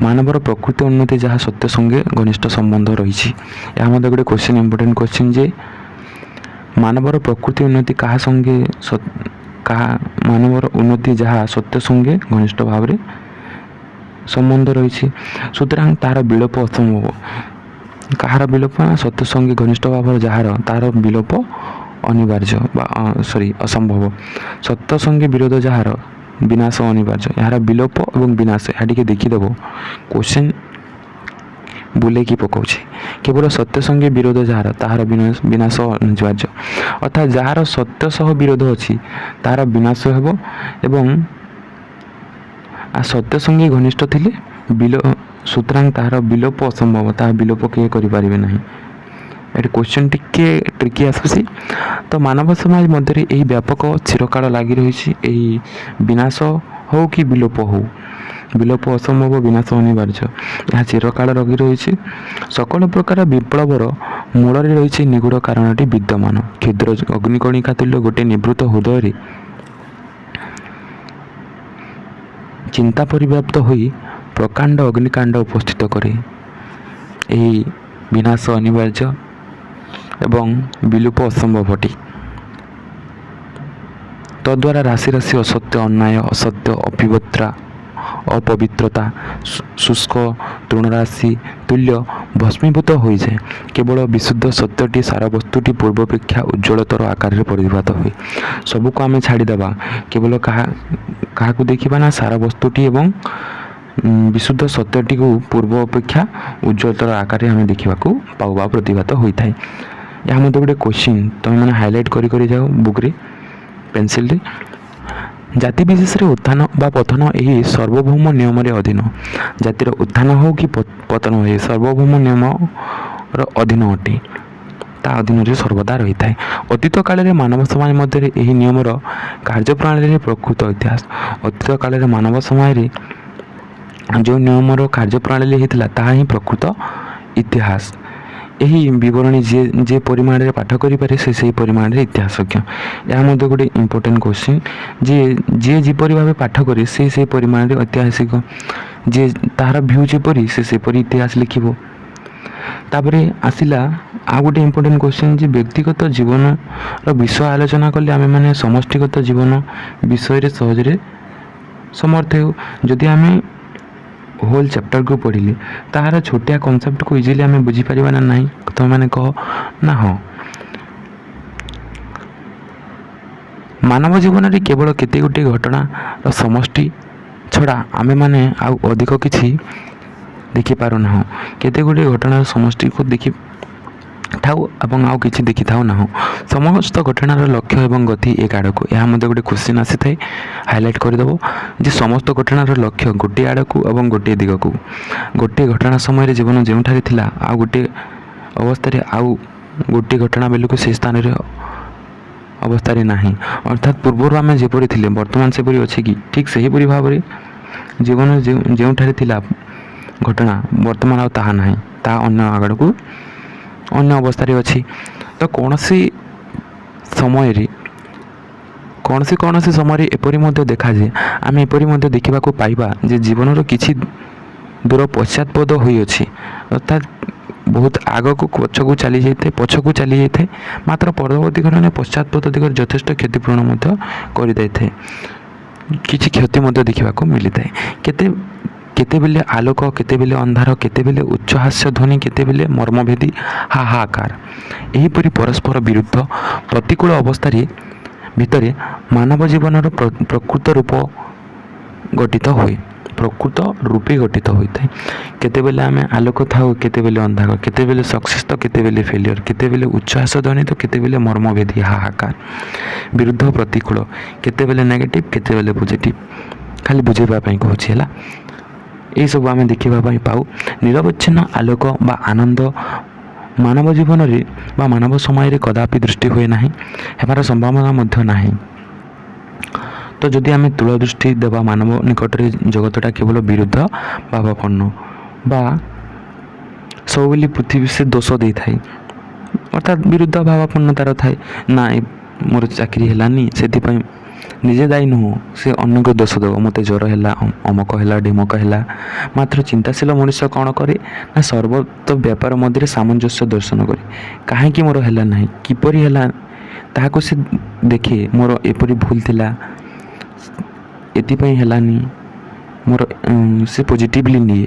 ମାନବର ପ୍ରକୃତି ଉନ୍ନତି ଯାହା ସତ୍ୟ ସଙ୍ଗେ ଘନିଷ୍ଠ ସମ୍ବନ୍ଧ ରହିଛି। ଏହା ମଧ୍ୟ ଗୋଟେ କ୍ୱେଶ୍ଚିନ୍, ଇମ୍ପୋର୍ଟାଣ୍ଟ କ୍ୱେଶ୍ଚିନ୍ ଯେ ମାନବର ପ୍ରକୃତି ଉନ୍ନତି ମାନବର ଉନ୍ନତି ଯାହା ସତ୍ୟ ସଙ୍ଗେ ଘନିଷ୍ଠ ଭାବରେ ସମ୍ବନ୍ଧ ରହିଛି, ସୁତରାଂ ତାହାର ବିଲୋପ ଅସମ୍ଭବ। କାହାର ବିଲୋପ? ସତ୍ୟ ସଙ୍ଗେ ଘନିଷ୍ଠ ଭାବରେ ଯାହାର, ତାହାର ବିଲୋପ ଅନିବାର୍ଯ୍ୟ ବା ଅସମ୍ଭବ। ସତ୍ୟ ସଙ୍ଗେ ବିରୋଧ ଯାହାର, ବିନାଶ ଅନିବାର୍ଯ୍ୟ। ଏହାର ବିଲୋପ ଏବଂ ବିନାଶ, ଏହା ଟିକେ ଦେଖିଦେବ, କ୍ୱେଶ୍ଚିନ୍ ବୁଲେଇକି ପକାଉଛି। କେବଳ ସତ୍ୟ ସଙ୍ଗେ ବିରୋଧ ଯାହାର, ତାହାର ବିନାଶ ଅନିବାର୍ଯ୍ୟ। ଅର୍ଥାତ୍ ଯାହାର ସତ୍ୟ ସହ ବିରୋଧ ଅଛି ତାହାର ବିନାଶ ହେବ ଏବଂ ସତ୍ୟ ସଙ୍ଗେ ଘନିଷ୍ଠ ଥିଲେ ସୁତରାଂ ତାହାର ବିଲୋପ ଅସମ୍ଭବ, ତାହା ବିଲୋପ କେହି କରିପାରିବେ ନାହିଁ। ଏଠି କ୍ୱେଶ୍ଚିନ୍ ଟିକେ ଟ୍ରିକି ଆସୁଛି। ତ ମାନବ ସମାଜ ମଧ୍ୟରେ ଏହି ବ୍ୟାପକ ଚିରକାଳ ଲାଗି ରହିଛି। ଏହି ବିନାଶ ହେଉ କି ବିଲୋପ ହେଉ, ବିଲୋପ ଅସମ୍ଭବ, ବିନାଶ ଅନିବାର୍ଯ୍ୟ, ଏହା ଚିରକାଳ ଲାଗି ରହିଛି। সকল ପ୍ରକାର ବିପ୍ଳବର ମୂଳରେ ରହିଛି ନିଗୁଢ଼ କାରଣଟି ବିଦ୍ୟମାନ। କ୍ଷୁଦ୍ର ଅଗ୍ନିକଣିକା ତୁଲ୍ୟ ଗୋଟିଏ ନିବୃତ ହୃଦୟରେ ଚିନ୍ତା ପରିବ୍ୟାପ୍ତ ହୋଇ ପ୍ରକାଣ୍ଡ ଅଗ୍ନିକାଣ୍ଡ ଉପସ୍ଥିତ କରେ। ଏହି ବିନାଶ ଅନିବାର୍ଯ୍ୟ ଏବଂ ବିଲୋପ ଅସମ୍ଭବ ଅଟେ। ତଦ୍ୱାରା ରାଶି ରାଶି ଅସତ୍ୟ, ଅନ୍ୟାୟ, ଅସତ୍ୟ, ଅପବିତ୍ରତା, ଶୁଷ୍କ ତୃଣରାଶି ତୁଲ୍ୟ ଭସ୍ମୀଭୂତ ହୋଇଯାଏ। କେବଳ ବିଶୁଦ୍ଧ ସତ୍ୟଟି, ସାରବସ୍ତୁଟି ପୂର୍ବାପେକ୍ଷା ଉଜ୍ଜ୍ୱଳତର ଆକାରରେ ପରିଭାତ ହୁଏ। ସବୁକୁ ଆମେ ଛାଡ଼ିଦେବା, କେବଳ କାହାକୁ ଦେଖିବା ନା, ସାରବସ୍ତୁଟି ଏବଂ ବିଶୁଦ୍ଧ ସତ୍ୟଟିକୁ ପୂର୍ବ ଅପେକ୍ଷା ଉଜ୍ଜ୍ୱଳତର ଆକାରରେ ଆମେ ଦେଖିବାକୁ ପାଉ ବା ପ୍ରତିଭାତ ହୋଇଥାଏ। ଏହା ମଧ୍ୟ ଗୋଟେ କ୍ୱେଶ୍ଚିନ୍, ତୁମେମାନେ ହାଇଲାଇଟ୍ କରି ଯାଅ ବୁକ୍ରେ ପେନସିଲ୍ରେ। ଜାତି ବିଶେଷରେ ଉତ୍ଥାନ ବା ପତନ ଏହି ସାର୍ବଭୌମ ନିୟମରେ ଅଧୀନ। ଜାତିର ଉତ୍ଥାନ ହେଉ କି ପତନ ହୁଏ ସାର୍ବଭୌମ ନିୟମର ଅଧୀନ ଅଟେ, ତା ଅଧୀନରେ ସର୍ବଦା ରହିଥାଏ। ଅତୀତ କାଳରେ ମାନବ ସମାଜ ମଧ୍ୟରେ ଏହି ନିୟମର କାର୍ଯ୍ୟପ୍ରଣାଳୀରେ ପ୍ରକୃତ ଇତିହାସ। ଅତୀତ କାଳରେ ମାନବ ସମାଜରେ ଯେଉଁ ନିୟମର କାର୍ଯ୍ୟପ୍ରଣାଳୀ ହେଇଥିଲା ତାହା ହିଁ ପ୍ରକୃତ ଇତିହାସ। ଏହି ବିବରଣୀ ଯେ ପରିମାଣରେ ପାଠ କରିପାରେ ସେ ସେହି ପରିମାଣରେ ଇତିହାସଜ୍ଞ। ଏହା ମଧ୍ୟ ଗୋଟେ ଇମ୍ପୋର୍ଟାଣ୍ଟ କ୍ୱେଶ୍ଚିନ୍, ଯିଏ ଯେପରି ଭାବେ ପାଠ କରେ ସେ ସେହି ପରିମାଣରେ ଐତିହାସିକ, ଯିଏ ତାହାର ଭ୍ୟୁ ଯେପରି ସେ ସେପରି ଇତିହାସ ଲେଖିବ। ତାପରେ ଆସିଲା ଆଉ ଗୋଟେ ଇମ୍ପୋର୍ଟାଣ୍ଟ କ୍ୱେଶ୍ଚିନ୍ ଯେ ବ୍ୟକ୍ତିଗତ ଜୀବନର ବିଷୟ ଆଲୋଚନା କଲେ ଆମେମାନେ ସମଷ୍ଟିଗତ ଜୀବନ ବିଷୟରେ ସହଜରେ ସମର୍ଥ ହେଉ। ଯଦି ଆମେ ହୋଲ୍ ଚାପ୍ଟରକୁ ପଢ଼ିଲେ ତାହାର ଛୋଟିଆ କନସେପ୍ଟକୁ ଇଜିଲି ଆମେ ବୁଝିପାରିବା ନା ନାହିଁ? ତୁମେମାନେ କହ ନା ହଁ। ମାନବ ଜୀବନରେ କେବଳ କେତେ ଗୋଟିଏ ଘଟଣାର ସମଷ୍ଟି ଛଡ଼ା ଆମେମାନେ ଆଉ ଅଧିକ କିଛି ଦେଖିପାରୁନାହୁଁ। କେତେ ଗୁଡ଼ିଏ ଘଟଣାର ସମଷ୍ଟିକୁ ଦେଖିଥାଉ ଏବଂ ଆଉ କିଛି ଦେଖିଥାଉ ନାହୁଁ। ସମସ୍ତ ଘଟଣାର ଲକ୍ଷ୍ୟ ଏବଂ ଗତି ଏକ ଆଡ଼କୁ। ଏହା ମଧ୍ୟ ଗୋଟେ କ୍ୱେଶ୍ଚିନ୍ ଆସିଥାଏ, ହାଇଲାଇଟ୍ କରିଦେବ ଯେ ସମସ୍ତ ଘଟଣାର ଲକ୍ଷ୍ୟ ଗୋଟିଏ ଆଡ଼କୁ ଏବଂ ଗୋଟିଏ ଦିଗକୁ। ଗୋଟିଏ ଘଟଣା ସମୟରେ ଜୀବନ ଯେଉଁଠାରେ ଥିଲା ଆଉ ଗୋଟିଏ ଅବସ୍ଥାରେ, ଆଉ ଗୋଟିଏ ଘଟଣା ବେଳକୁ ସେହି ସ୍ଥାନରେ ଅବସ୍ଥାରେ ନାହିଁ। ଅର୍ଥାତ୍ ପୂର୍ବରୁ ଆମେ ଯେପରି ଥିଲେ ବର୍ତ୍ତମାନ ସେପରି ଅଛି କି? ଠିକ୍ ସେହିପରି ଭାବରେ ଜୀବନ ଯେଉଁଠାରେ ଥିଲା ଘଟଣା ବର୍ତ୍ତମାନ ଆଉ ତାହା ନାହିଁ, ତାହା ଅନ୍ୟ ଆଡ଼କୁ ଅନ୍ୟ ଅବସ୍ଥାରେ ଅଛି। ତ କୌଣସି ସମୟରେ ଏପରି ମଧ୍ୟ ଦେଖାଯାଏ, ଆମେ ଏପରି ମଧ୍ୟ ଦେଖିବାକୁ ପାଇବା ଯେ ଜୀବନର କିଛି ଦୂର ପଶ୍ଚାତପଦ ହୋଇଅଛି। ଅର୍ଥାତ୍ ବହୁତ ଆଗକୁ ପଛକୁ ଚାଲି ଯାଇଥାଏ, ମାତ୍ର ପରବର୍ତ୍ତୀ ଘଟଣା ପଶ୍ଚାତପଦ ଦିଗରେ ଯଥେଷ୍ଟ କ୍ଷତିପୂରଣ ମଧ୍ୟ କରିଦେଇଥାଏ। କିଛି କ୍ଷତି ମଧ୍ୟ ଦେଖିବାକୁ ମିଳିଥାଏ। କେତେବେଳେ ଆଲୋକ, କେତେବେଳେ ଅନ୍ଧାର, କେତେବେଳେ ଉଚ୍ଚହାସ୍ୟ ଧ୍ୱନି, କେତେବେଳେ ମର୍ମଭେଦୀ ହାହାକାର। ଏହିପରି ପରସ୍ପର ବିରୁଦ୍ଧ ପ୍ରତିକୂଳ ଅବସ୍ଥାରେ ଭିତରେ ମାନବ ଜୀବନର ପ୍ରକୃତ ରୂପେ ଗଠିତ ହୋଇଥାଏ। କେତେବେଳେ ଆମେ ଆଲୋକ ଥାଉ, କେତେବେଳେ ଅନ୍ଧାର, କେତେବେଳେ ସକ୍ସେସ୍ ତ କେତେବେଳେ ଫେଲିୟର, କେତେବେଳେ ଉଚ୍ଚହାସ ଧ୍ୱନି ତ କେତେବେଳେ ମର୍ମଭେଦୀ ହାହାକାର। ବିରୁଦ୍ଧ ପ୍ରତିକୂଳ, କେତେବେଳେ ନେଗେଟିଭ୍ କେତେବେଳେ ପଜିଟିଭ୍। ଖାଲି ବୁଝେଇବା ପାଇଁ କହୁଛି ହେଲା। ଏହିସବୁ ଆମେ ଦେଖିବା ପାଇଁ ପାଉ। ନିରବଚ୍ଛିନ୍ନ ଆଲୋକ ବା ଆନନ୍ଦ ମାନବ ଜୀବନରେ ବା ମାନବ ସମୟରେ କଦାପି ଦୃଷ୍ଟି ହୁଏ ନାହିଁ, ହେବାର ସମ୍ଭାବନା ମଧ୍ୟ ନାହିଁ। ତ ଯଦି ଆମେ ତୂଳ ଦୃଷ୍ଟି ଦେବା ମାନବ ନିକଟରେ ଜଗତଟା କେବଳ ବିରୁଦ୍ଧ ଭାବାପନ୍ନ ବା ସବୁବେଳେ ପୃଥିବୀ ସେ ଦୋଷ ଦେଇଥାଏ, ଅର୍ଥାତ୍ ବିରୁଦ୍ଧ ଭାବାପନ୍ନ ତା'ର ଥାଏ। ନା ମୋର ଚାକିରି ହେଲାନି, ସେଥିପାଇଁ ନିଜେ ଦାୟୀ ନୁହଁ, ସେ ଅନ୍ୟକୁ ଦୋଷ ଦେବ। ମୋତେ ଜ୍ୱର ହେଲା, ଅମକ ହେଲା, ଢିମକ ହେଲା। ମାତ୍ର ଚିନ୍ତାଶୀଳ ମଣିଷ କ'ଣ କରେ ନା ସର୍ବତ ବ୍ୟାପାର ମଧ୍ୟରେ ସାମଞ୍ଜସ୍ୟ ଦର୍ଶନ କରେ। କାହିଁକି ମୋର ହେଲା ନାହିଁ, କିପରି ହେଲା ତାହାକୁ ସେ ଦେଖେ। ମୋର ଏପରି ଭୁଲ ଥିଲା, ଏଥିପାଇଁ ହେଲାନି, ମୋର ସେ ପଜିଟିଭଲି ନିଏ।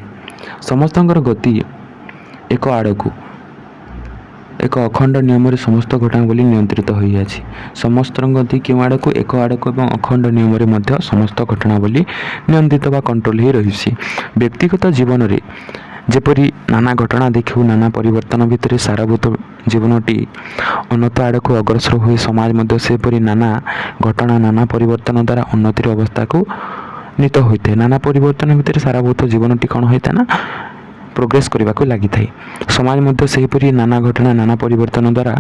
ସମସ୍ତଙ୍କର ଗତି ଏକ ଆଡ଼କୁ, ଏକ ଅଖଣ୍ଡ ନିୟମରେ ସମସ୍ତ ଘଟଣା ବୋଲି ନିୟନ୍ତ୍ରିତ ହୋଇଅଛି। ସମସ୍ତଙ୍କ ଗତି କେଉଁ ଆଡ଼କୁ? ଏକ ଆଡ଼କୁ, ଏବଂ ଅଖଣ୍ଡ ନିୟମରେ ମଧ୍ୟ ସମସ୍ତ ଘଟଣା ବୋଲି ନିୟନ୍ତ୍ରିତ ବା କଣ୍ଟ୍ରୋଲ ହୋଇ ରହିଛି। ବ୍ୟକ୍ତିଗତ ଜୀବନରେ ଯେପରି ନାନା ଘଟଣା ଦେଖୁ, ନାନା ପରିବର୍ତ୍ତନ ଭିତରେ ସାରଭୂତ ଜୀବନଟି ଉନ୍ନତ ଆଡ଼କୁ ଅଗ୍ରସର ହୁଏ, ସମାଜ ମଧ୍ୟ ସେପରି ନାନା ଘଟଣା, ନାନା ପରିବର୍ତ୍ତନ ଦ୍ୱାରା ଉନ୍ନତିର ଅବସ୍ଥାକୁ ନୀତ ହୋଇଥାଏ। ନାନା ପରିବର୍ତ୍ତନ ଭିତରେ ସାରଭୂତ ଜୀବନଟି କ'ଣ ହୋଇଥାଏ ନା ପ୍ରୋଗ୍ରେସ୍ କରିବାକୁ ଲାଗିଥାଏ। ସମାଜ ମଧ୍ୟ ସେହିପରି ନାନା ଘଟଣା, ନାନା ପରିବର୍ତ୍ତନ ଦ୍ୱାରା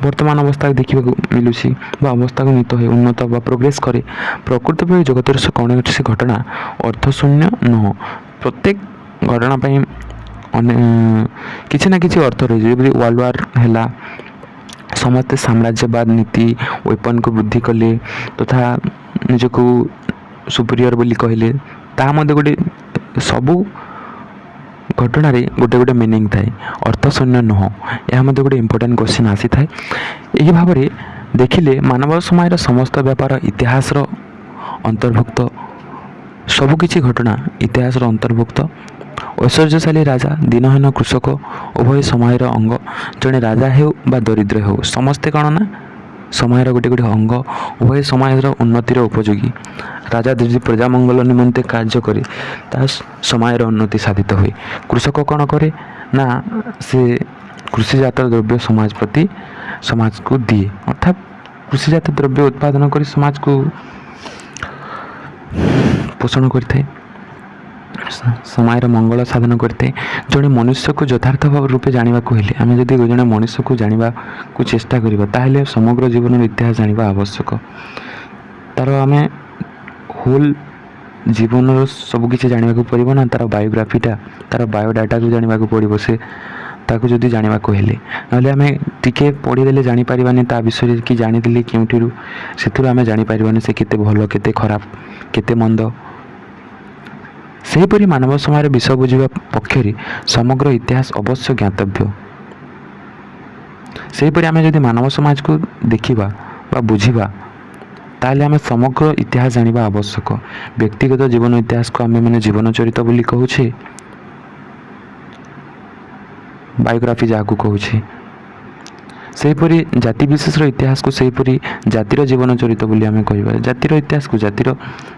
ବର୍ତ୍ତମାନ ଅବସ୍ଥାକୁ ଦେଖିବାକୁ ମିଳୁଛି ବା ଅବସ୍ଥାକୁ ନୀତ ହୋଇ ଉନ୍ନତ ବା ପ୍ରୋଗ୍ରେସ୍ କରେ। ପ୍ରକୃତ ଭାବେ ଜଗତର କୌଣସି ଘଟଣା ଅର୍ଥଶୂନ୍ୟ ନୁହଁ। ପ୍ରତ୍ୟେକ ଘଟଣା ପାଇଁ କିଛି ନା କିଛି ଅର୍ଥ ରହିଛି। ଯେପରି ୱାର୍ଲଡ଼ ୱାର୍ ହେଲା, ସମସ୍ତେ ସାମ୍ରାଜ୍ୟବାଦ ନୀତି ୱେପନ୍କୁ ବୃଦ୍ଧି କଲେ ତଥା ନିଜକୁ ସୁପିରିୟର ବୋଲି କହିଲେ, ତାହା ମଧ୍ୟ ଗୋଟେ ସବୁ ଘଟଣାରେ ଗୋଟେ ଗୋଟେ ମିନିଂ ଥାଏ, ଅର୍ଥଶୂନ୍ୟ ନୁହଁ। ଏହା ମଧ୍ୟ ଗୋଟେ ଇମ୍ପୋର୍ଟାଣ୍ଟ କ୍ୱେଶ୍ଚିନ୍ ଆସିଥାଏ। ଏହି ଭାବରେ ଦେଖିଲେ ମାନବ ସମାଜର ସମସ୍ତ ବ୍ୟାପାର ଇତିହାସର ଅନ୍ତର୍ଭୁକ୍ତ, ସବୁକିଛି ଘଟଣା ଇତିହାସର ଅନ୍ତର୍ଭୁକ୍ତ। ଐଶ୍ୱର୍ଯ୍ୟଶାଳୀ ରାଜା, ଦିନହୀନ କୃଷକ ଉଭୟ ସମାଜର ଅଙ୍ଗ। ଜଣେ ରାଜା ହେଉ ବା ଦରିଦ୍ର ହେଉ, ସମସ୍ତେ କ'ଣ ନା ସମାଜର ଗୋଟେ ଗୋଟେ ଅଙ୍ଗ, ଉଭୟ ସମାଜର ଉନ୍ନତିର ଉପଯୋଗୀ। ରାଜା ଯଦି ପ୍ରଜା ମଙ୍ଗଳ ନିମନ୍ତେ କାର୍ଯ୍ୟ କରେ, ତାହା ସମାଜର ଉନ୍ନତି ସାଧିତ ହୁଏ। କୃଷକ କ'ଣ କରେ ନା ସେ କୃଷିଜାତ ଦ୍ରବ୍ୟ ସମାଜକୁ ଦିଏ, ଅର୍ଥାତ୍ କୃଷିଜାତ ଦ୍ରବ୍ୟ ଉତ୍ପାଦନ କରି ସମାଜକୁ ପୋଷଣ କରିଥାଏ, ସମାଜର ମଙ୍ଗଳ ସାଧନ କରିଥାଏ। ଜଣେ ମନୁଷ୍ୟକୁ ଯଥାର୍ଥ ରୂପେ ଜାଣିବାକୁ ହେଲେ, ଆମେ ଯଦି ଜଣେ ମନୁଷ୍ୟକୁ ଜାଣିବାକୁ ଚେଷ୍ଟା କରିବା, ତାହେଲେ ସମଗ୍ର ଜୀବନର ଇତିହାସ ଜାଣିବା ଆବଶ୍ୟକ। ତା'ର ଆମେ ହୋଲ୍ ଜୀବନର ସବୁକିଛି ଜାଣିବାକୁ ପଡ଼ିବ ନା, ତା'ର ବାୟୋଗ୍ରାଫିଟା, ତା'ର ବାୟୋଡାଟାକୁ ଜାଣିବାକୁ ପଡ଼ିବ। ତାକୁ ଯଦି ଜାଣିବାକୁ ହେଲେ, ନହେଲେ ଆମେ ଟିକେ ପଢ଼ିଦେଲେ ଜାଣିପାରିବାନି ତା ବିଷୟରେ, କି ଜାଣିଦେଲେ କେଉଁଠିରୁ, ସେଥିରୁ ଆମେ ଜାଣିପାରିବାନି ସେ କେତେ ଭଲ, କେତେ ଖରାପ, କେତେ ମନ୍ଦ। ସେହିପରି ମାନବ ସମାଜର ବିଷୟ ବୁଝିବା ପକ୍ଷରେ ସମଗ୍ର ଇତିହାସ ଅବଶ୍ୟ ଜ୍ଞାତବ୍ୟ। ସେହିପରି ଆମେ ଯଦି ମାନବ ସମାଜକୁ ଦେଖିବା ବା ବୁଝିବା, ତାହେଲେ ଆମେ ସମଗ୍ର ଇତିହାସ ଜାଣିବା ଆବଶ୍ୟକ। ବ୍ୟକ୍ତିଗତ ଜୀବନ ଇତିହାସକୁ ଆମେମାନେ ଜୀବନ ଚରିତ ବୋଲି କହୁଛେ, ବାୟୋଗ୍ରାଫି ଯାହାକୁ କହୁଛେ। ସେହିପରି ଜାତି ବିଶେଷର ଇତିହାସକୁ ସେହିପରି ଜାତିର ଜୀବନ ଚରିତ ବୋଲି ଆମେ କହିବା। ଜାତିର ଇତିହାସକୁ ଜାତିର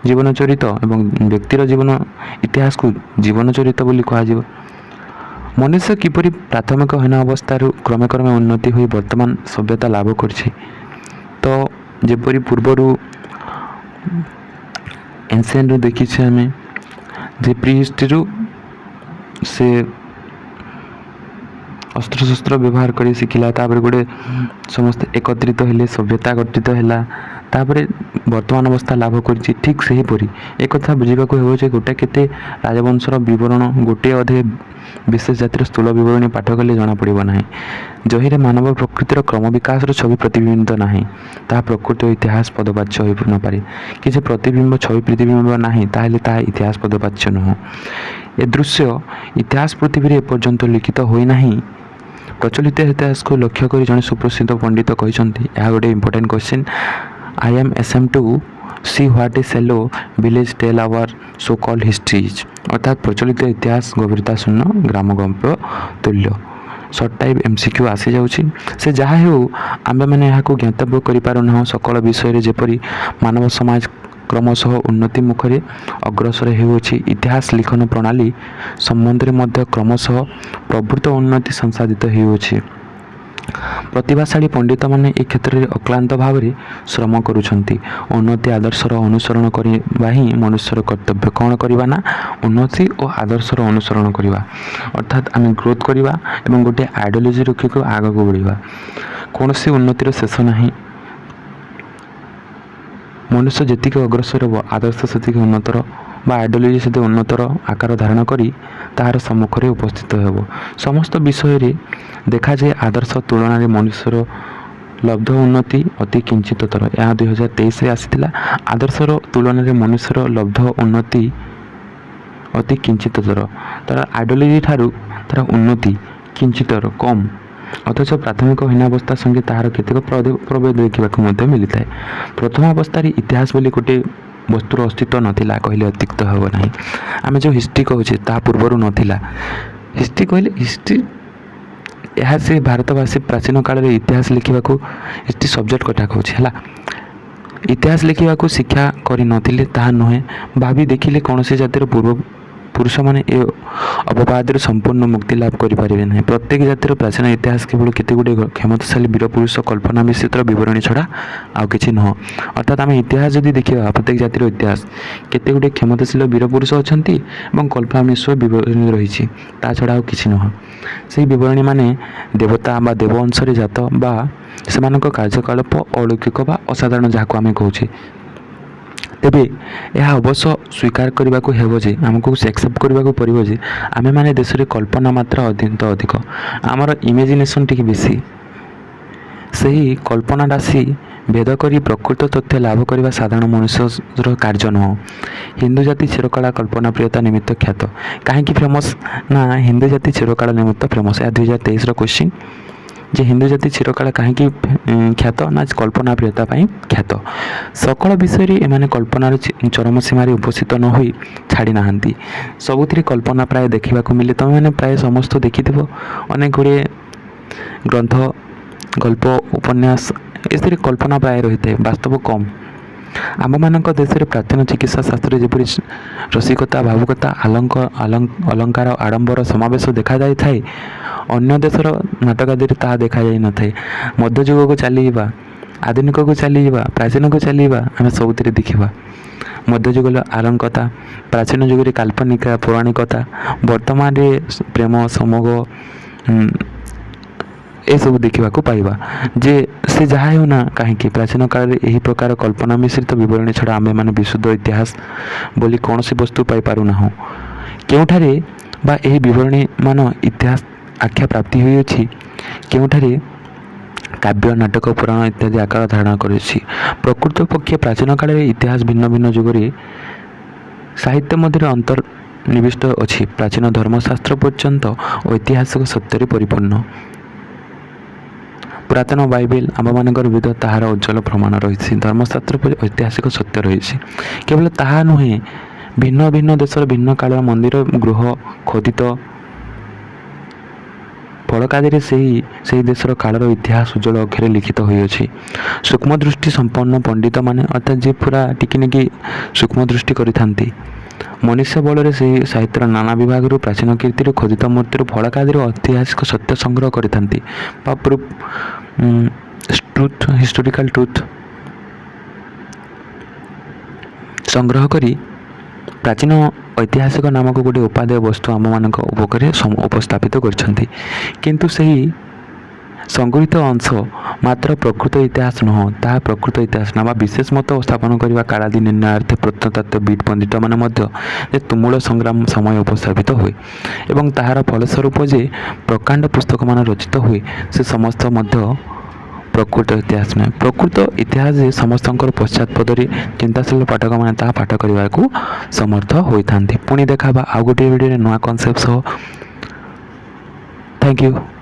ଜୀବନ ଚରିତ ଏବଂ ବ୍ୟକ୍ତିର ଜୀବନ ଇତିହାସକୁ ଜୀବନ ଚରିତ ବୋଲି କୁହାଯିବ। ମନୁଷ୍ୟ କିପରି ପ୍ରାଥମିକ ହୀନ ଅବସ୍ଥାରୁ କ୍ରମେ କ୍ରମେ ଉନ୍ନତି ହୋଇ ବର୍ତ୍ତମାନ ସଭ୍ୟତା ଲାଭ କରିଛି। ତ ଯେପରି ପୂର୍ବରୁ ଏନ୍ସିଏଣ୍ଟରୁ ଦେଖିଛେ ଆମେ ଯେ ପ୍ରି ହିଷ୍ଟ୍ରିରୁ ସେ ଅସ୍ତ୍ରଶସ୍ତ୍ର ବ୍ୟବହାର କରି ଶିଖିଲା, ତାପରେ ଗୋଟେ ସମସ୍ତେ ଏକତ୍ରିତ ହେଲେ, ସଭ୍ୟତା ଗଠିତ ହେଲା, ତାପରେ ବର୍ତ୍ତମାନ ଅବସ୍ଥା ଲାଭ କରିଛି। ଠିକ୍ ସେହିପରି ଏକଥା ବୁଝିବାକୁ ହେବ ଯେ ଗୋଟାଏ କେତେ ରାଜବଂଶର ବିବରଣ, ଗୋଟିଏ ଅଧେ ବିଶେଷ ଜାତିର ସ୍ଥୂଳ ବିବରଣୀ ପାଠ କଲେ ଜଣାପଡ଼ିବ ନାହିଁ। ଯହିଁରେ ମାନବ ପ୍ରକୃତିର କ୍ରମ ବିକାଶର ଛବି ପ୍ରତିବିମ୍ବିତ ନାହିଁ, ତାହା ପ୍ରକୃତି ଓ ଇତିହାସ ପଦବାଚ୍ୟ ହୋଇ ନପାରେ। କିଛି ପ୍ରତିବିମ୍ବ ଛବି ପ୍ରତିବିମ୍ବ ନାହିଁ, ତାହେଲେ ତାହା ଇତିହାସ ପଦବାଚ୍ୟ ନୁହଁ। ଏ ଦୃଶ୍ୟ ଇତିହାସ ପୃଥିବୀରେ ଏପର୍ଯ୍ୟନ୍ତ ଲିଖିତ ହୋଇନାହିଁ। ପ୍ରଚଳିତ ଇତିହାସକୁ ଲକ୍ଷ୍ୟ କରି ଜଣେ ସୁପ୍ରସିଦ୍ଧ ପଣ୍ଡିତ କହିଛନ୍ତି, ଏହା ଗୋଟେ ଇମ୍ପୋର୍ଟାଣ୍ଟ କ୍ୱେଶ୍ଚିନ୍, ଆଇ ଏମ୍ ଏସେମ୍ଡ to see what a shallow village tale our so called histories. ଅର୍ଥାତ୍ ପ୍ରଚଳିତ ଇତିହାସ ଗଭୀରତା ଶୂନ୍ୟ ଗ୍ରାମଗଳ୍ପ ତୁଲ୍ୟ। ସର୍ଟ ଟାଇପ୍ MCQ ଆସିଯାଉଛି। ସେ ଯାହା ହେଉ, ଆମ୍ଭେମାନେ ଏହାକୁ ଜ୍ଞାତବ୍ୟ କରିପାରୁନାହୁଁ ସକଳ ବିଷୟରେ। ଯେପରି ମାନବ ସମାଜ କ୍ରମଶଃ ଉନ୍ନତି ମୁଖରେ ଅଗ୍ରସର ହେଉଅଛି, ଇତିହାସ ଲିଖନ ପ୍ରଣାଳୀ ସମ୍ବନ୍ଧରେ ମଧ୍ୟ କ୍ରମଶଃ ପ୍ରଭୂତ ଉନ୍ନତି ସଂସାଧିତ ହେଉଅଛି। ପ୍ରତିଭାଶାଳୀ ପଣ୍ଡିତମାନେ ଏ କ୍ଷେତ୍ରରେ ଅକ୍ଲାନ୍ତ ଭାବରେ ଶ୍ରମ କରୁଛନ୍ତି। ଉନ୍ନତି ଆଦର୍ଶର ଅନୁସରଣ କରିବା ହିଁ ମନୁଷ୍ୟର କର୍ତ୍ତବ୍ୟ। କ'ଣ କରିବା ନା ଉନ୍ନତି ଓ ଆଦର୍ଶର ଅନୁସରଣ କରିବା, ଅର୍ଥାତ୍ ଆମେ ଗ୍ରୋଥ୍ କରିବା ଏବଂ ଗୋଟିଏ ଆଇଡ଼ିଓଲୋଜି ରଖିକୁ ଆଗକୁ ବଢ଼ିବା। କୌଣସି ଉନ୍ନତିର ଶେଷ ନାହିଁ। ମନୁଷ୍ୟ ଯେତିକି ଅଗ୍ରସର ହେବ ଆଦର୍ଶ ସେତିକି ଉନ୍ନତର ବା ଆଇଡ଼ିଓଲୋଜି ସେତେ ଉନ୍ନତର ଆକାର ଧାରଣ କରି ତାହାର ସମ୍ମୁଖରେ ଉପସ୍ଥିତ ହେବ। ସମସ୍ତ ବିଷୟରେ ଦେଖାଯାଏ ଆଦର୍ଶ ତୁଳନାରେ ମନୁଷ୍ୟର ଲବ୍ଧ ଉନ୍ନତି ଅତି କିଞ୍ଚିତତର। ଏହା 2023ରେ ଆସିଥିଲା। ଆଦର୍ଶର ତୁଳନାରେ ମନୁଷ୍ୟର ଲବ୍ଧ ଉନ୍ନତି ଅତି କିଞ୍ଚିତତର। ତା'ର ଆଇଡ଼ିଓଲୋଜି ଠାରୁ ତା'ର ଉନ୍ନତି କିଞ୍ଚିତର କମ୍। ଅଥଚ ପ୍ରାଥମିକ ହୀନାବସ୍ଥା ସଙ୍ଗେ ତାହାର କେତେକ ପ୍ରଭେଦ ଦେଖିବାକୁ ମଧ୍ୟ ମିଳିଥାଏ। ପ୍ରଥମ ଅବସ୍ଥାରେ ଇତିହାସ ବୋଲି ଗୋଟିଏ ବସ୍ତୁର ଅସ୍ତିତ୍ୱ ନଥିଲା କହିଲେ ଅତ୍ୟୁକ୍ତ ହେବ ନାହିଁ। ଆମେ ଯେଉଁ ହିଷ୍ଟ୍ରି କହୁଛେ ତାହା ପୂର୍ବରୁ ନଥିଲା। ହିଷ୍ଟ୍ରି କହିଲେ ହିଷ୍ଟ୍ରି ଏହା ସେ ଭାରତବାସୀ ପ୍ରାଚୀନ କାଳରେ ଇତିହାସ ଲେଖିବାକୁ ହିଷ୍ଟ୍ରି ସବଜେକ୍ଟ କଥା କହୁଛି ହେଲା। ଇତିହାସ ଲେଖିବାକୁ ଶିକ୍ଷା କରିନଥିଲେ ତାହା ନୁହେଁ। ଭାବି ଦେଖିଲେ କୌଣସି ଜାତିର ପୁରୁଷମାନେ ଏ ଅପବାଦରୁ ସମ୍ପୂର୍ଣ୍ଣ ମୁକ୍ତି ଲାଭ କରିପାରିବେ ନାହିଁ। ପ୍ରତ୍ୟେକ ଜାତିର ପ୍ରାଚୀନ ଇତିହାସ କେବଳ କେତେଗୁଡ଼ିଏ କ୍ଷମତାଶାଳୀ ବୀରପୁରୁଷ କଳ୍ପନା ମିଶ୍ରିତ ବିବରଣୀ ଛଡ଼ା ଆଉ କିଛି ନୁହଁ। ଅର୍ଥାତ୍ ଆମେ ଇତିହାସ ଯଦି ଦେଖିବା ପ୍ରତ୍ୟେକ ଜାତିର ଇତିହାସ କେତେଗୁଡ଼ିଏ କ୍ଷମତାଶୀଳ ବୀରପୁରୁଷ ଅଛନ୍ତି ଏବଂ କଳ୍ପନା ମିଶ୍ର ବିବରଣୀ ରହିଛି, ତା ଛଡ଼ା ଆଉ କିଛି ନୁହଁ। ସେହି ବିବରଣୀମାନେ ଦେବତା ବା ଦେବ ଅଂଶରେ ଜାତ ବା ସେମାନଙ୍କ କାର୍ଯ୍ୟକଳାପ ଅଲୌକିକ ବା ଅସାଧାରଣ ଯାହାକୁ ଆମେ କହୁଛେ। ତେବେ ଏହା ଅବଶ୍ୟ ସ୍ୱୀକାର କରିବାକୁ ହେବ ଯେ ଆମକୁ ଆକ୍ସେପ୍ଟ କରିବାକୁ ପଡ଼ିବ ଯେ ଆମେମାନେ ଦେଶରେ କଳ୍ପନା ମାତ୍ରା ଅଧିକ, ଆମର ଇମାଜିନେସନ୍ ଟିକେ ବେଶୀ। ସେହି କଳ୍ପନା ରାଶି ଭେଦ କରି ପ୍ରକୃତ ତଥ୍ୟ ଲାଭ କରିବା ସାଧାରଣ ମନୁଷ୍ୟର କାର୍ଯ୍ୟ ନୁହଁ। ହିନ୍ଦୁ ଜାତି ଚିରକାଳ କଳ୍ପନାପ୍ରିୟତା ନିମିତ୍ତ ଖ୍ୟାତ। କାହିଁକି ଫେମସ୍ ନା ହିନ୍ଦୁ ଜାତି ଚିରକାଳ ନିମିତ୍ତ ଫେମସ୍। ଏହା 2023ର କ୍ୱେଶ୍ଚିନ୍ ଯେ ହିନ୍ଦୁ ଜାତି ଚିରକାଳ କାହିଁକି ଖ୍ୟାତ ନା କଳ୍ପନାପ୍ରିୟତା ପାଇଁ ଖ୍ୟାତ। ସକଳ ବିଷୟରେ ଏମାନେ କଳ୍ପନାର ଚରମ ସୀମାରେ ଉପସ୍ଥିତ ନ ହୋଇ ଛାଡ଼ି ନାହାନ୍ତି। ସବୁଥିରେ କଳ୍ପନା ପ୍ରାୟ ଦେଖିବାକୁ ମିଳେ। ତୁମେମାନେ ପ୍ରାୟ ସମସ୍ତ ଦେଖିଥିବ ଅନେକ ଗୁଡ଼ିଏ ଗ୍ରନ୍ଥ, ଗଳ୍ପ, ଉପନ୍ୟାସ ଏଥିରେ କଳ୍ପନା ପ୍ରାୟ ରହିଥାଏ, ବାସ୍ତବ କମ୍। ଆମମାନଙ୍କ ଦେଶରେ ପ୍ରାଚୀନ ଚିକିତ୍ସା ଶାସ୍ତ୍ରରେ ଯେପରି ରସିକତା, ଭାବୁକତା, ଅଲଙ୍କାର, ଆଡ଼ମ୍ବର ସମାବେଶ ଦେଖାଯାଇଥାଏ, ଅନ୍ୟ ଦେଶର ନାଟକାଦିରେ ତାହା ଦେଖାଯାଇନଥାଏ। ମଧ୍ୟଯୁଗକୁ ଚାଲିଯିବା, ଆଧୁନିକକୁ ଚାଲିଯିବା, ପ୍ରାଚୀନକୁ ଚାଲିଯିବା, ଆମେ ସବୁଥିରେ ଦେଖିବା ମଧ୍ୟଯୁଗର ଆଲଙ୍କତା, ପ୍ରାଚୀନ ଯୁଗରେ କାଳ୍ପନିକା ପୌରାଣିକତା, ବର୍ତ୍ତମାନରେ ପ୍ରେମ ସମୋଗ ଏସବୁ ଦେଖିବାକୁ ପାଇବା। ଯେ ସେ ଯାହା ହେଉନା କାହିଁକି ପ୍ରାଚୀନ କାଳରେ ଏହି ପ୍ରକାର କଳ୍ପନା ମିଶ୍ରିତ ବିବରଣୀ ଛଡ଼ା ଆମେମାନେ ବିଶୁଦ୍ଧ ଇତିହାସ ବୋଲି କୌଣସି ବସ୍ତୁ ପାଇପାରୁନାହୁଁ। କେଉଁଠାରେ ବା ଏହି ବିବରଣୀମାନ ଇତିହାସ ଆଖ୍ୟା ପ୍ରାପ୍ତି ହୋଇଅଛି, କେଉଁଠାରେ କାବ୍ୟ, ନାଟକ, ପୁରାଣ ଇତ୍ୟାଦି ଆକାର ଧାରଣ କରିଛି। ପ୍ରକୃତପକ୍ଷେ ପ୍ରାଚୀନ କାଳରେ ଇତିହାସ ଭିନ୍ନ ଭିନ୍ନ ଯୁଗରେ ସାହିତ୍ୟ ମଧ୍ୟରେ ଅନ୍ତର୍ନିବିଷ୍ଟ ଅଛି। ପ୍ରାଚୀନ ଧର୍ମଶାସ୍ତ୍ର ପର୍ଯ୍ୟନ୍ତ ଐତିହାସିକ ସତ୍ୟରେ ପରିପୂର୍ଣ୍ଣ। ପୁରାତନ ବାଇବେଲ ଆମମାନଙ୍କର ବିରୁଦ୍ଧ ତାହାର ଉଜ୍ଜ୍ୱଳ ପ୍ରମାଣ ରହିଛି। ଧର୍ମଶାସ୍ତ୍ର ପରି ଐତିହାସିକ ସତ୍ୟ ରହିଛି। କେବଳ ତାହା ନୁହେଁ, ଭିନ୍ନ ଭିନ୍ନ ଦେଶର ଭିନ୍ନ କାଳର ମନ୍ଦିର, ଗୃହ, ଖୋଦିତ ଫଳକାଦିରେ ସେହି ଦେଶର କାଳର ଇତିହାସ ଉଜ୍ଜ୍ୱଳ ଅକ୍ଷରେ ଲିଖିତ ହୋଇଅଛି। ସୂକ୍ଷ୍ମ ଦୃଷ୍ଟି ସମ୍ପନ୍ନ ପଣ୍ଡିତମାନେ ଅର୍ଥାତ୍ ଯେ ପୁରା ଟିକିନିକି ସୂକ୍ଷ୍ମ ଦୃଷ୍ଟି କରିଥାନ୍ତି, ମନୁଷ୍ୟ ବଳରେ ସେହି ସାହିତ୍ୟର ନାନା ବିଭାଗରୁ ପ୍ରାଚୀନ କୀର୍ତ୍ତିରୁ ଖୋଦିତ ମୂର୍ତ୍ତିରୁ ଫଳକାଦିରୁ ଐତିହାସିକ ସତ୍ୟ ସଂଗ୍ରହ କରିଥାନ୍ତି ବା ହିଷ୍ଟୋରିକାଲ ଟ୍ରୁଥ୍ ସଂଗ୍ରହ କରି ପ୍ରାଚୀନ ଐତିହାସିକ ନାମକ ଗୋଟିଏ ଉପାଦେୟ ବସ୍ତୁ ଆମମାନଙ୍କ ଉପକରେ ଉପସ୍ଥାପିତ କରିଛନ୍ତି। କିନ୍ତୁ ସେହି ସଂଗୃହୀତ ଅଂଶ ମାତ୍ର ପ୍ରକୃତ ଇତିହାସ ନୁହଁ, ତାହା ପ୍ରକୃତ ଇତିହାସ ନା ବା ବିଶେଷ ମତ ସ୍ଥାପନ କରିବା କାଳାଦି ନିର୍ଣ୍ଣୟାର୍ଥେ ପ୍ରତ୍ନତତ୍ତ୍ୱବିତ୍ ପଣ୍ଡିତମାନେ ମଧ୍ୟ ଯେ ତୁମୁଳ ସଂଗ୍ରାମ ସମୟ ଉପସ୍ଥାପିତ ହୁଏ ଏବଂ ତାହାର ଫଳସ୍ୱରୂପ ଯେ ପ୍ରକାଣ୍ଡ ପୁସ୍ତକମାନ ରଚିତ ହୁଏ, ସେ ସମସ୍ତ ମଧ୍ୟ ପ୍ରକୃତ ଇତିହାସ ନୁହେଁ। ପ୍ରକୃତ ଇତିହାସ ଯେ ସମସ୍ତଙ୍କର ପଶ୍ଚାତପଦରେ ଚିନ୍ତାଶୀଳ ପାଠକମାନେ ତାହା ପାଠ କରିବାକୁ ସମର୍ଥ ହୋଇଥାନ୍ତି। ପୁଣି ଦେଖାବା ଆଉ ଗୋଟିଏ ଭିଡ଼ିଓରେ ନୂଆ କନସେପ୍ଟ ସହ। Thank you.